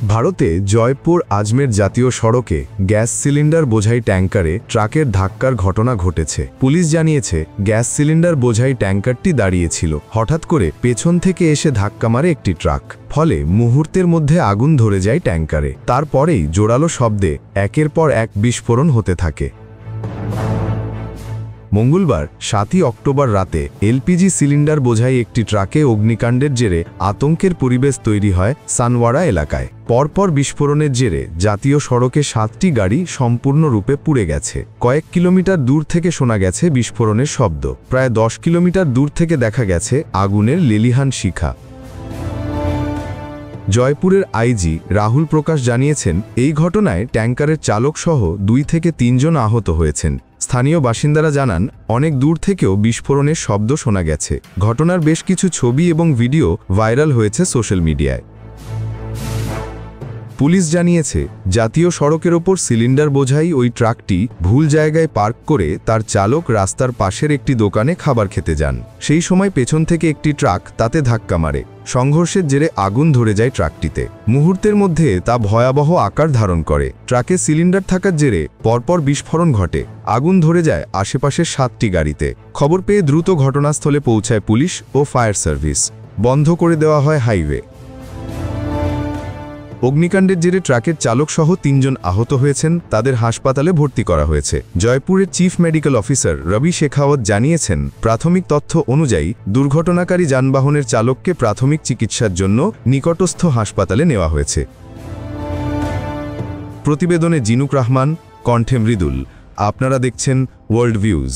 ভারতে জয়পুর আজমের জাতীয় সড়কে গ্যাস সিলিন্ডার বোঝাই ট্যাঙ্কারে ট্রাকের ধাক্কার ঘটনা ঘটেছে। পুলিশ জানিয়েছে, গ্যাস সিলিন্ডার বোঝাই ট্যাঙ্কারটি দাঁড়িয়েছিল। হঠাৎ করে পেছন থেকে এসে ধাক্কা মারে একটি ট্রাক, ফলে মুহূর্তের মধ্যে আগুন ধরে যায় ট্যাঙ্কারে। তারপরেই জোরালো শব্দে একের পর এক বিস্ফোরণ হতে থাকে। মঙ্গলবার ৭ই অক্টোবর রাতে এলপিজি সিলিন্ডার বোঝাই একটি ট্রাকে অগ্নিকাণ্ডের জেরে আতঙ্কের পরিবেশ তৈরি হয় সানওয়াড়া এলাকায়। পরপর বিস্ফোরণের জেরে জাতীয় সড়কে ৭টি গাড়ি সম্পূর্ণরূপে পুড়ে গেছে। কয়েক কিলোমিটার দূর থেকে শোনা গেছে বিস্ফোরণের শব্দ। প্রায় ১০ কিলোমিটার দূর থেকে দেখা গেছে আগুনের লেলিহান শিখা। জয়পুরের আইজি রাহুল প্রকাশ জানিয়েছেন, এই ঘটনায় ট্যাঙ্কারের চালকসহ ২ থেকে ৩ জন আহত হয়েছেন। স্থানীয় বাসিন্দারা জানান, অনেক দূর থেকেও বিস্ফোরণের শব্দ শোনা গেছে। ঘটনার বেশ কিছু ছবি এবং ভিডিও ভাইরাল হয়েছে সোশ্যাল মিডিয়ায়। পুলিশ জানিয়েছে, জাতীয় সড়কের ওপর সিলিন্ডার বোঝাই ওই ট্রাকটি ভুল জায়গায় পার্ক করে তার চালক রাস্তার পাশের একটি দোকানে খাবার খেতে যান। সেই সময় পেছন থেকে একটি ট্রাক তাতে ধাক্কা মারে। সংঘর্ষের জেরে আগুন ধরে যায় ট্রাকটিতে। মুহূর্তের মধ্যে তা ভয়াবহ আকার ধারণ করে। ট্রাকে সিলিন্ডার থাকার জেরে পরপর বিস্ফোরণ ঘটে। আগুন ধরে যায় আশেপাশের ৭টি গাড়িতে। খবর পেয়ে দ্রুত ঘটনাস্থলে পৌঁছায় পুলিশ ও ফায়ার সার্ভিস। বন্ধ করে দেওয়া হয় হাইওয়ে। অগ্নিকাণ্ডের জেরে ট্রাকের চালকসহ ৩ জন আহত হয়েছেন। তাদের হাসপাতালে ভর্তি করা হয়েছে। জয়পুরের চিফ মেডিকেল অফিসার রবি শেখাওয়াত জানিয়েছেন, প্রাথমিক তথ্য অনুযায়ী দুর্ঘটনাকারী যানবাহনের চালককে প্রাথমিক চিকিৎসার জন্য নিকটস্থ হাসপাতালে নেওয়া হয়েছে। প্রতিবেদনে জিনুক রহমান, কণ্ঠে মৃদুল। আপনারা দেখছেন ওয়ার্ল্ড ভিউজ।